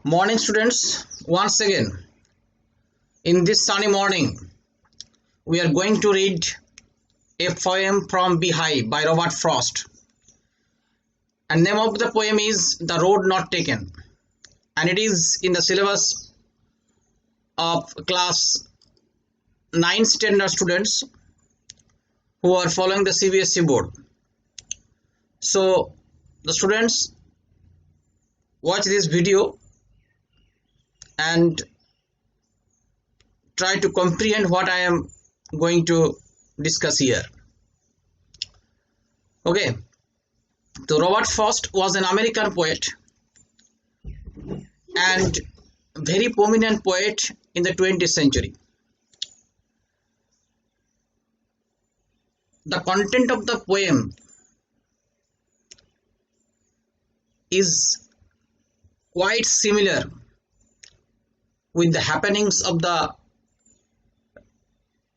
Morning students, once again in this sunny morning we are going to read a poem from Beehive by Robert Frost, and name of the poem is The Road Not Taken, and it is in the syllabus of class 9 standard students who are following the CBSE board. So the students watch this video and try to comprehend what I am going to discuss here. Okay, so Robert Frost was an American poet and very prominent poet in the 20th century. The content of the poem is quite similar with the happenings of the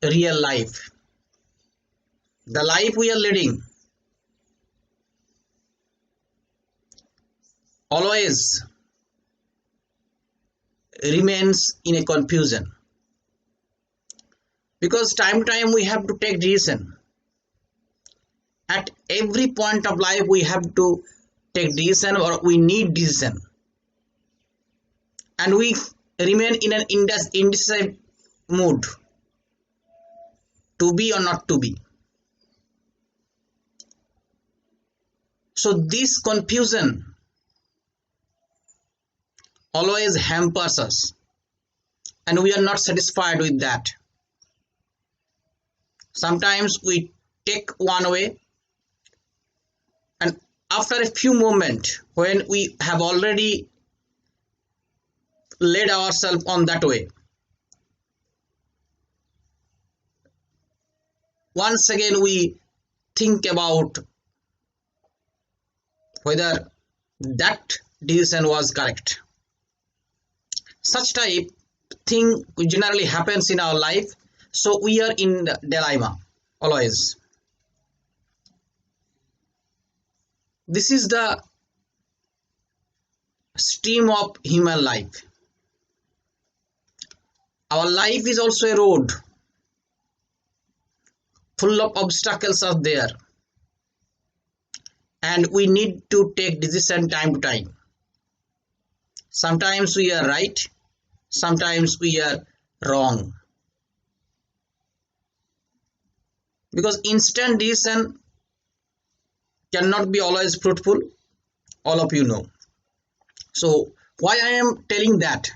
real life. The life we are leading always remains in a confusion, because time to time we have to take decision. At every point of life we have to take decision, or we need decision, and we remain in an indecisive mood, to be or not to be. So this confusion always hampers us, and we are not satisfied with that. Sometimes we take one way, and after a few moments when we have already led ourselves on that way, once again we think about whether that decision was correct. Such type thing generally happens in our life, so we are in the dilemma always. This is the stream of human life. Our life is also a road full of obstacles are there, and we need to take decision time to time. Sometimes we are right, sometimes we are wrong, because instant decision cannot be always fruitful, all of you know. So why I am telling that?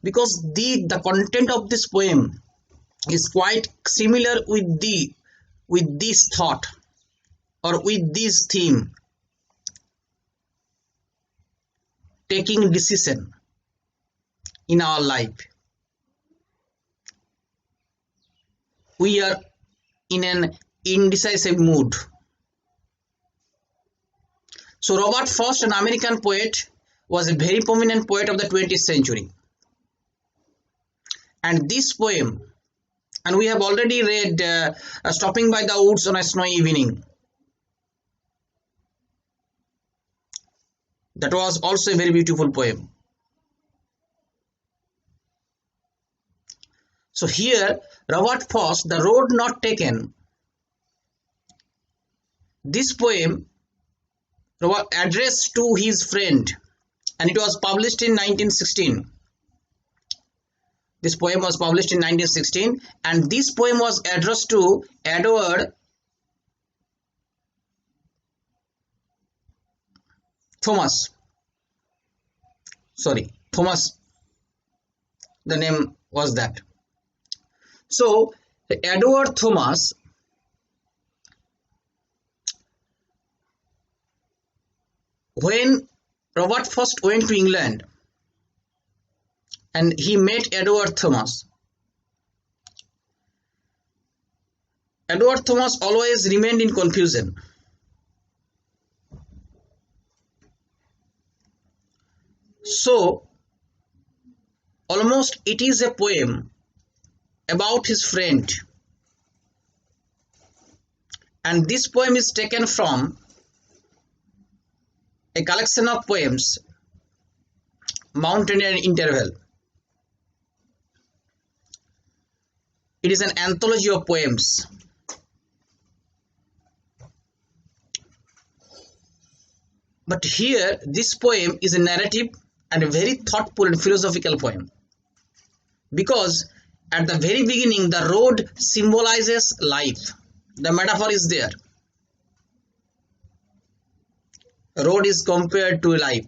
Because the content of this poem is quite similar with this thought or with this theme, taking decision in our life. We are in an indecisive mood. So Robert Frost, an American poet, was a very prominent poet of the 20th century. And this poem, and we have already read Stopping by the Woods on a Snowy Evening. That was also a very beautiful poem. So here, Robert Frost, The Road Not Taken, this poem addressed to his friend, and it was published in 1916. This poem was published in 1916, and this poem was addressed to Thomas, the name was that. So Edward Thomas, when Robert Frost went to England and he met Edward Thomas, Edward Thomas always remained in confusion. So almost it is a poem about his friend, and this poem is taken from a collection of poems mountain and interval. It is an anthology of poems. But here, this poem is a narrative and a very thoughtful and philosophical poem. Because at the very beginning, the road symbolizes life. The metaphor is there. Road is compared to life.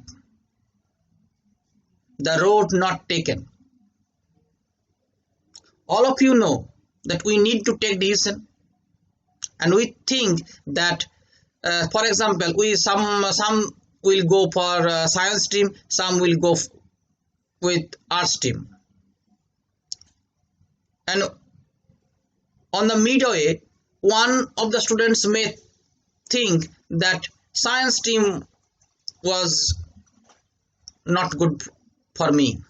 The road not taken. All of you know that we need to take decision, and we think that, for example, some will go for science stream, some will go with arts stream, and on the midway, one of the students may think that science stream was not good for me.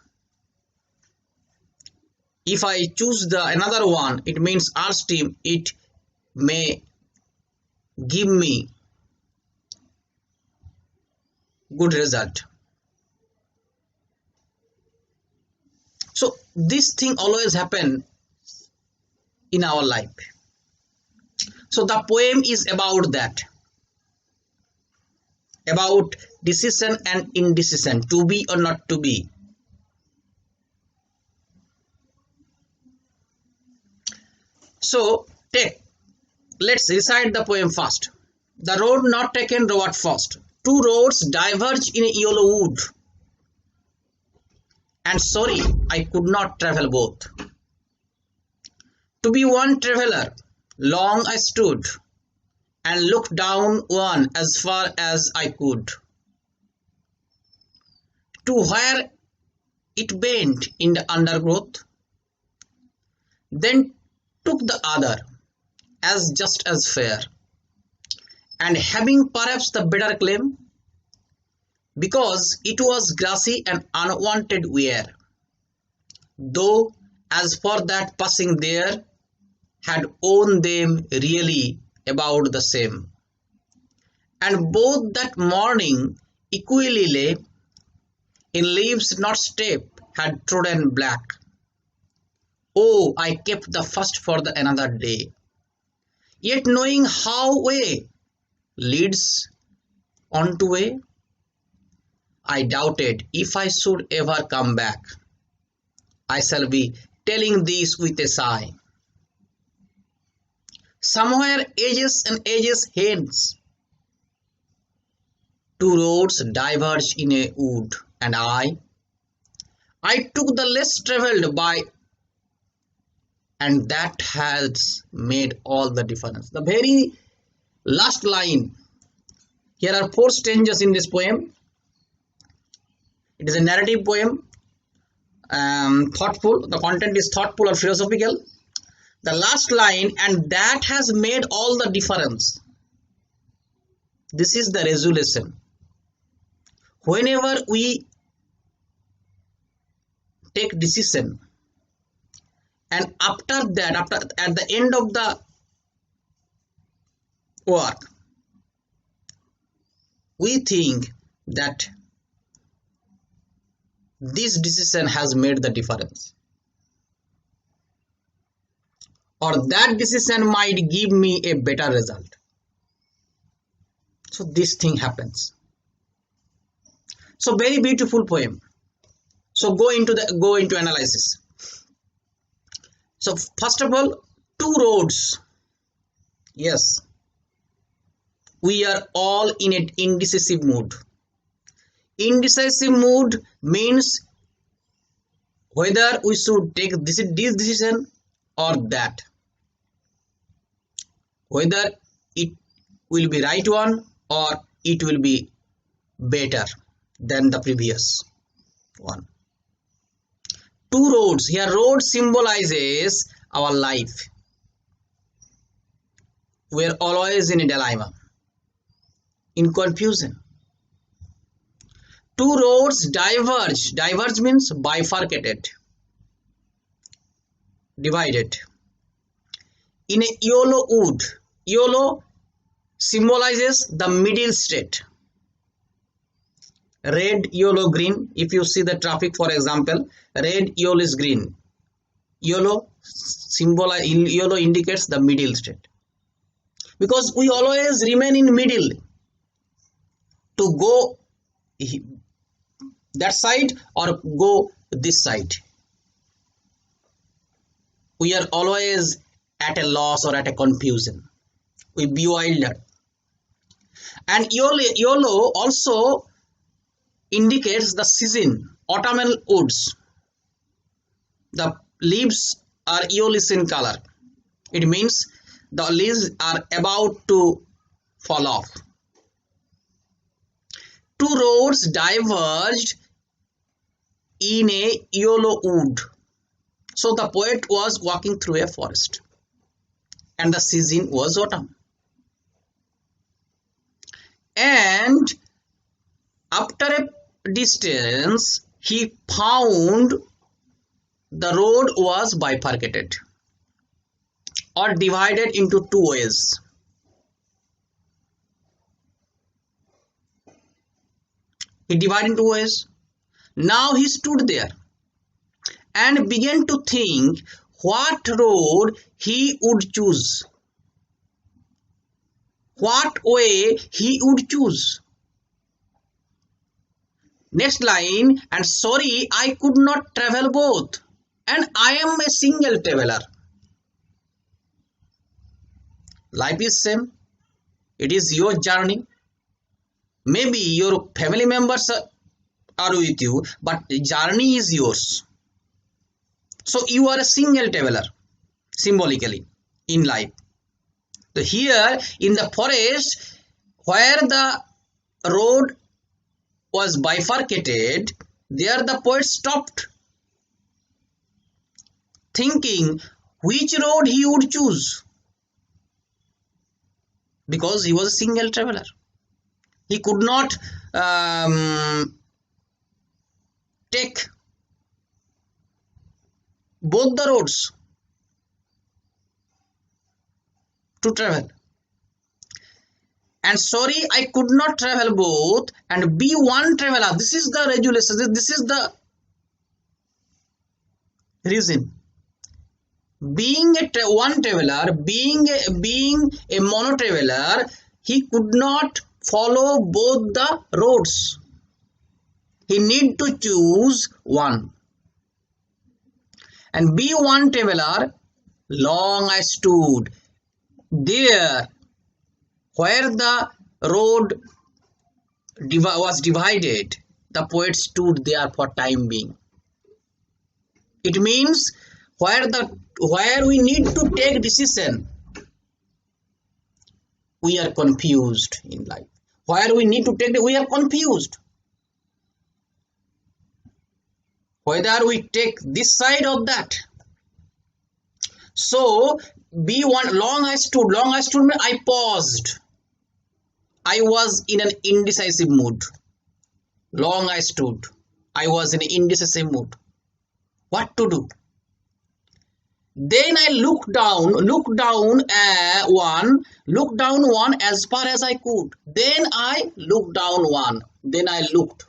If I choose another one, it means arts stream, it may give me good result. So this thing always happen in our life. So the poem is about that, about decision and indecision, to be or not to be. So let's recite the poem first. The road not taken, Robert Frost. Two roads diverge in a yellow wood, and sorry, I could not travel both. To be one traveller, long I stood, and looked down one as far as I could, to where it bent in the undergrowth, then took the other, as just as fair, and having perhaps the better claim, because it was grassy and unwanted wear, though as for that passing there, had owned them really about the same, and both that morning equally lay, in leaves not step had trodden black. Oh, I kept the first for the another day, yet knowing how way leads on to way, I doubted if I should ever come back. I shall be telling this with a sigh. Somewhere ages and ages hence, two roads diverge in a wood, and I took the less travelled by, and that has made all the difference. The very last line, here are 4 stanzas in this poem. It is a narrative poem, thoughtful. The content is thoughtful or philosophical. The last line, and that has made all the difference. This is the resolution. Whenever we take decision, and after that, at the end of the work, we think that this decision has made the difference, or that decision might give me a better result. So this thing happens. So very beautiful poem. So go into analysis. So first of all, two roads. Yes, we are all in an indecisive mood. Indecisive mood means whether we should take this decision or that, whether it will be right one or it will be better than the previous one. Two roads. Here road symbolizes our life. We are always in a dilemma, in confusion. Two roads diverge. Diverge means bifurcated, divided. In a yellow wood, yellow symbolizes the middle state. red, yellow, green. If you see the traffic, for example, red, yellow is green. Yellow yellow indicates the middle state, because we always remain in middle to go that side or go this side. We are always at a loss or at a confusion. We bewildered. And yellow also indicates the season, autumnal woods. The leaves are yellowish in color. It means the leaves are about to fall off. Two roads diverged in a yellow wood. So the poet was walking through a forest, and the season was autumn. And after a distance, he found the road was bifurcated or divided into two ways. He divided into ways. Now he stood there and began to think what road he would choose, what way he would choose. Next line, and sorry, I could not travel both, and I am a single traveler. Life is same. It is your journey. Maybe your family members are with you, but the journey is yours. So you are a single traveler, symbolically, in life. So here in the forest, where the road was bifurcated, there the poet stopped, thinking which road he would choose, because he was a single traveler. He could not take both the roads to travel. And sorry, I could not travel both and be one traveler. This is the regulation. This is the reason. Being one traveler, being a mono traveler, he could not follow both the roads. He need to choose one. And be one traveler, long I stood there where the road was divided. The poet stood there for time being. It means where we need to take decision, we are confused in life. Where we need to take, we are confused. Whether we take this side or that. So be one. Long I stood. I paused. I was in an indecisive mood. Long I stood. I was in an indecisive mood. What to do? Then I looked down one as far as I could. Then I looked down one. Then I looked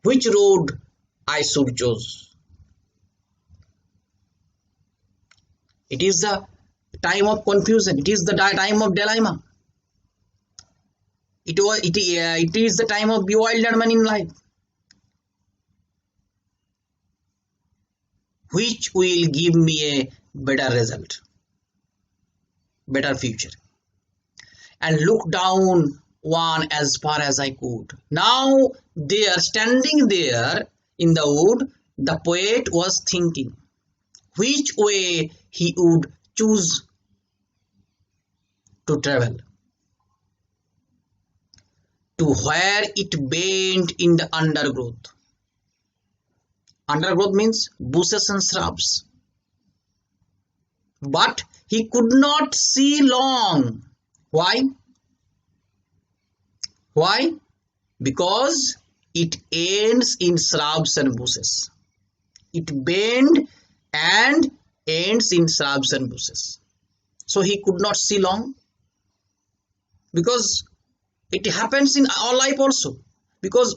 which road I should choose. It is the time of confusion. It is the time of dilemma. It is the time of bewilderment in life. Which will give me a better result, better future. And look down one as far as I could. Now there, standing there in the wood, the poet was thinking which way he would choose to travel, to where it bent in the undergrowth. Undergrowth means bushes and shrubs. But he could not see long. Why? Why? Because it ends in shrubs and bushes. It bends and ends in shrubs and bushes. So he could not see long, because it happens in our life also. Because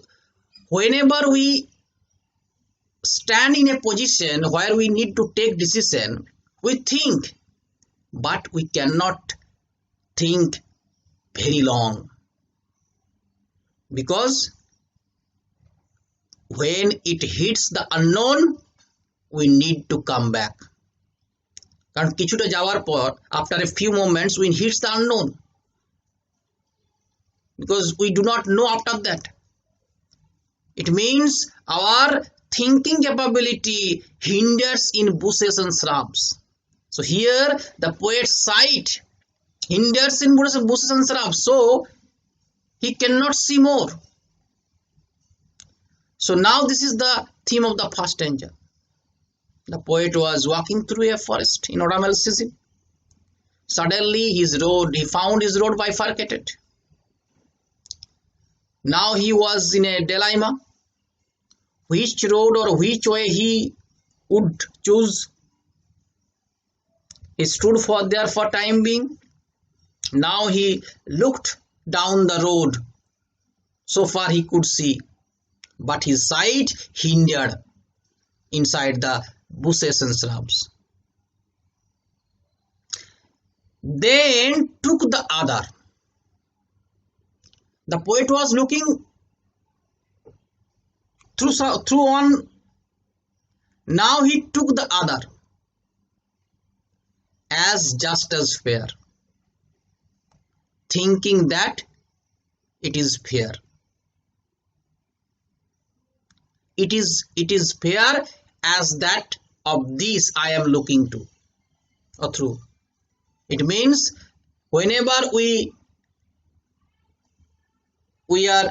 whenever we stand in a position where we need to take decision, we think, but we cannot think very long, because when it hits the unknown, we need to come back. কারণ কিছুটা যাওয়ার পর, after a few moments, we hits the unknown, because we do not know after that. It means our thinking capability hinders in bushes and shrubs. So here the poet's sight hinders in bushes and shrubs, so he cannot see more. So now this is the theme of the first stanza. The poet was walking through a forest in autumnal season. Suddenly he found his road bifurcated. Now he was in a dilemma. Which road or which way he would choose? He stood there for time being. Now he looked down the road. So far he could see, but his sight hindered inside the bushes and shrubs. Then took the other. The poet was looking through one. Now he took the other, as just as fair, thinking that it is fair. It is fair as that of these I am looking to or through. It means whenever we are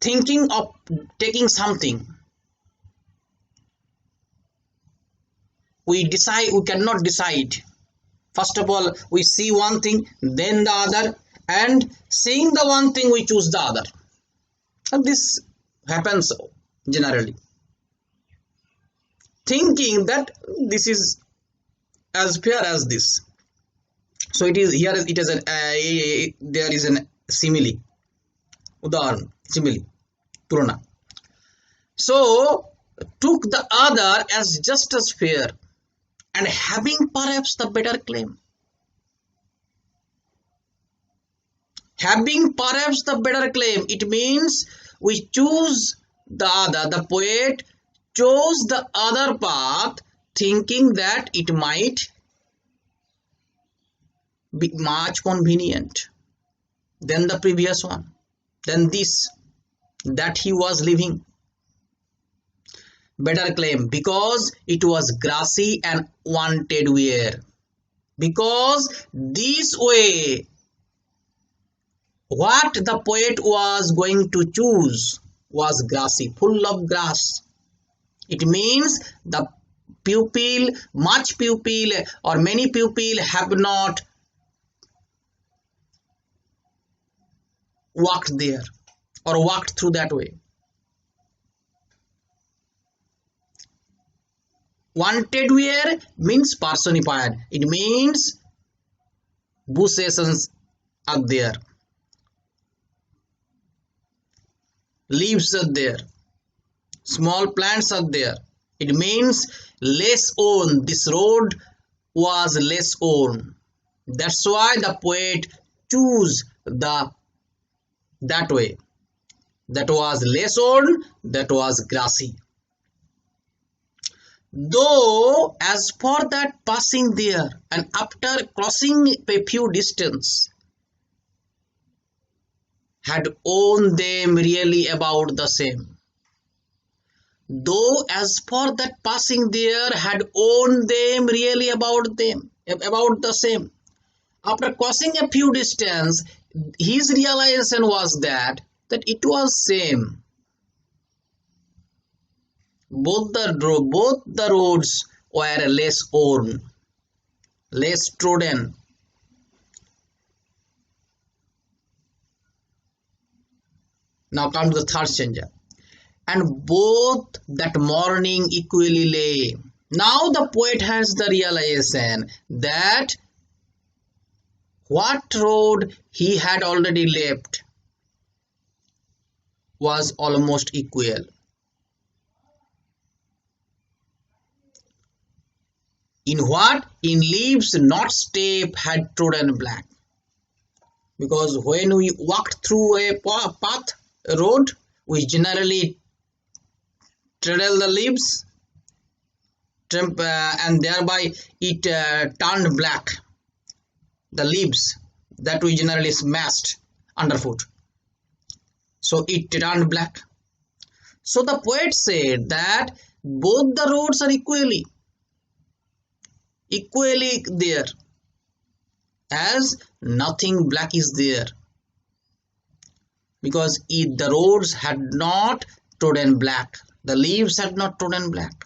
thinking of taking something, we cannot decide. First of all, we see one thing, then the other, and seeing the one thing, we choose the other. And this happens generally, thinking that this is as fair as this. So it is here. It is there is an simile, udaharan, simile, turana. So took the other as just as fair, and having perhaps the better claim. Having perhaps the better claim, it means we choose the other. The poet chose the other path, thinking that it might be much convenient than the previous one, than this that he was living. Better claim, because it was grassy and wanted wear. Because this way, what the poet was going to choose was grassy, full of grass. It means the pupil, much pupil or many pupil have not walked there or walked through that way. Wanted wear means personified. It means bushes are there, leaves are there, small plants are there. It means less own. This road was less own. That's why the poet chose that way. That was less own, that was grassy. Though as for that passing there, and after crossing a few distance, had owned them really about the same. Though as for that passing there, had owned them really about the same. After crossing a few distance, his realization was that it was same. Both the roads were less worn, less trodden. Now come to the third stanza. And both that morning equally lay. Now the poet has the realization that what road he had already left was almost equal. In what? In leaves not step had trodden black. Because when we walked through a path, a road, we generally treadle the leaves, and thereby it turned black. The leaves that we generally smashed underfoot. So it turned black. So the poet said that both the roads are equally there, as nothing black is there, because if the roads had not trodden black, the leaves had not trodden black,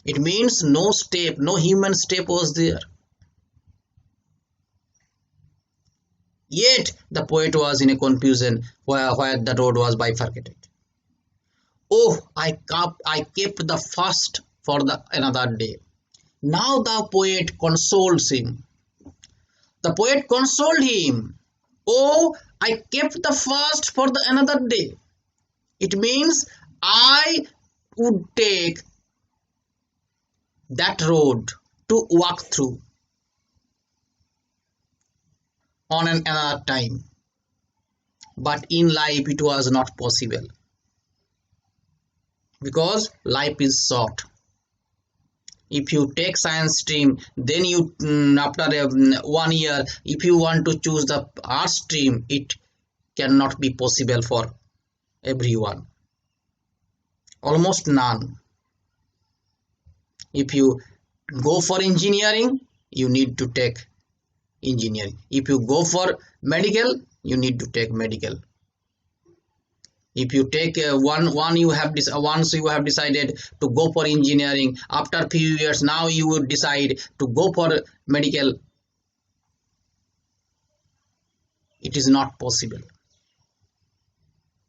it means no step, no human step was there. Yet the poet was in a confusion where the road was bifurcated. Oh, I kept the first for another day. Now the poet consoles him. The poet consoled him. Oh, I kept the first for another day. It means I would take that road to walk through on another time. But in life it was not possible, because life is short. If you take science stream, then you after 1 year, if you want to choose the art stream, it cannot be possible for everyone, almost none. If you go for engineering, you need to take engineering. If you go for medical, you need to take medical. If you take once you have decided to go for engineering, after few years now you would decide to go for medical, it is not possible.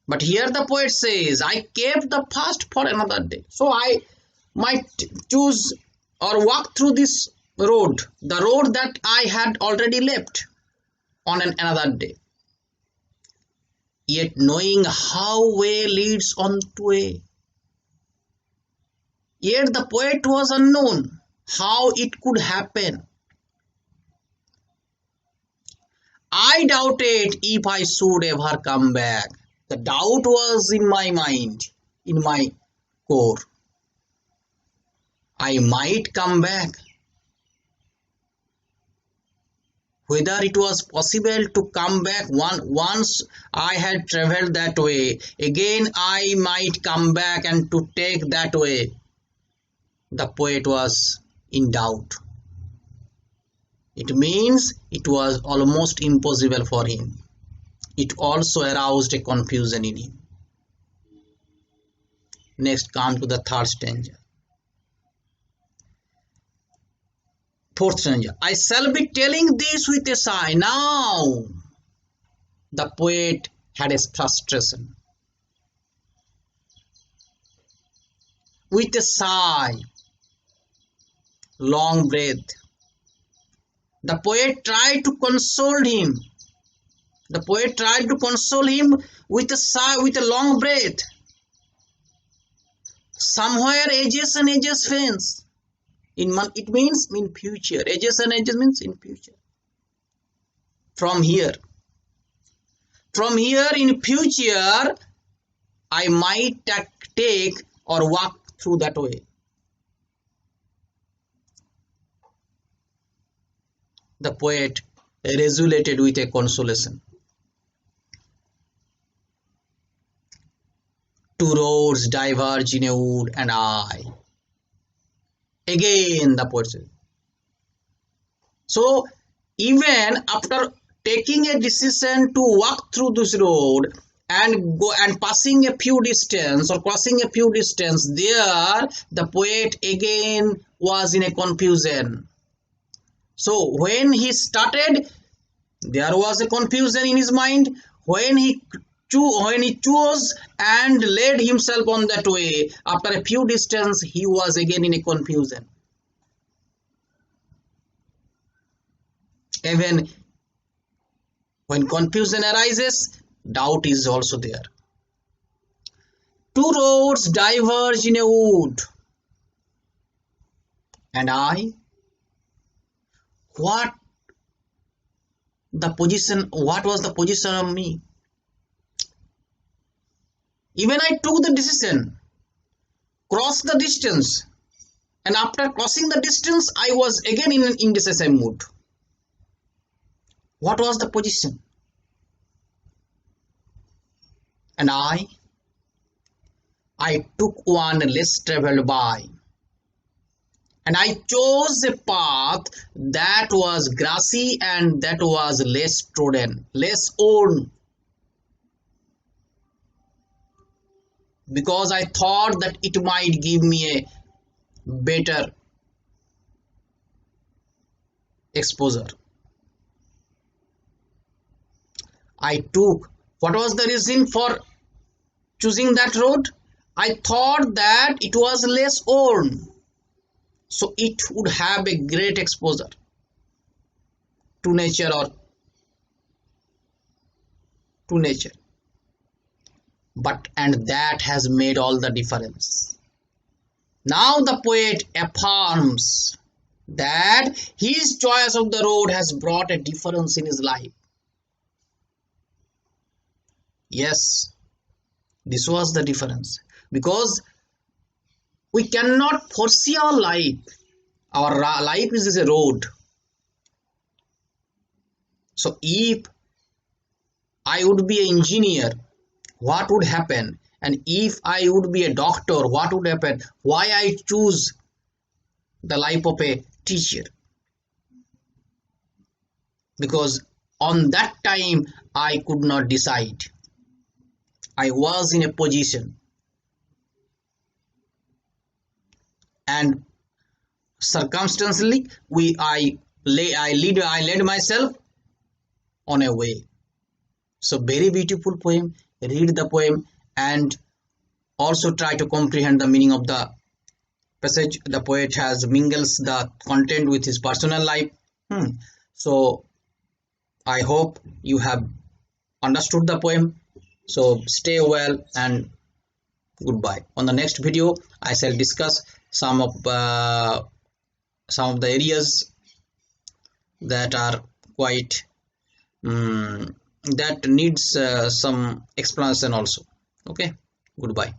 But here the poet says, I kept the first for another day, so I might choose or walk through this road, the road that I had already left, on another day. Yet knowing how way leads on to way, yet the poet was unknown how it could happen. I doubted if I should ever come back. The doubt was in my mind, in my core. I might come back. Whether it was possible to come back once I had travelled that way, again I might come back and to take that way. The poet was in doubt. It means it was almost impossible for him. It also aroused a confusion in him. Next, come to the third stanza. Fourth stanza. I shall be telling this with a sigh. Now, the poet had a frustration. With a sigh, long breath, the poet tried to console him. The poet tried to console him with a sigh, with a long breath. Somewhere ages and ages fence. It means in future. Ages and ages means in future. From here in future, I might take or walk through that way. The poet resoluted with a consolation. Two roads diverge in a wood, and I. Again the poet said. So even after taking a decision to walk through this road and go and passing a few distance or crossing a few distance, there the poet again was in a confusion. So when he started, there was a confusion in his mind. When he chose and led himself on that way, after a few distance, he was again in a confusion. Even when confusion arises, doubt is also there. Two roads diverge in a wood, and what was the position of me? Even I took the decision, crossed the distance, and after crossing the distance, I was again in an indecisive mood. What was the position? And I took one less traveled by, and I chose a path that was grassy and that was less trodden, less worn, because I thought that it might give me a better exposure. What was the reason for choosing that road? I thought that it was less worn, so it would have a great exposure to nature and that has made all the difference. Now the poet affirms that his choice of the road has brought a difference in his life. Yes, this was the difference, because we cannot foresee our life. Our life is a road. So if I would be an engineer, what would happen? And if I would be a doctor, what would happen? Why I choose the life of a teacher? Because on that time I could not decide. I was in a position, and circumstantially I led myself on a way. So very beautiful poem. Read the poem and also try to comprehend the meaning of the passage. The poet has mingles the content with his personal life. So I hope you have understood the poem. So stay well and goodbye. On the next video, I shall discuss some of the areas that are quite that needs some explanation also. Okay, goodbye.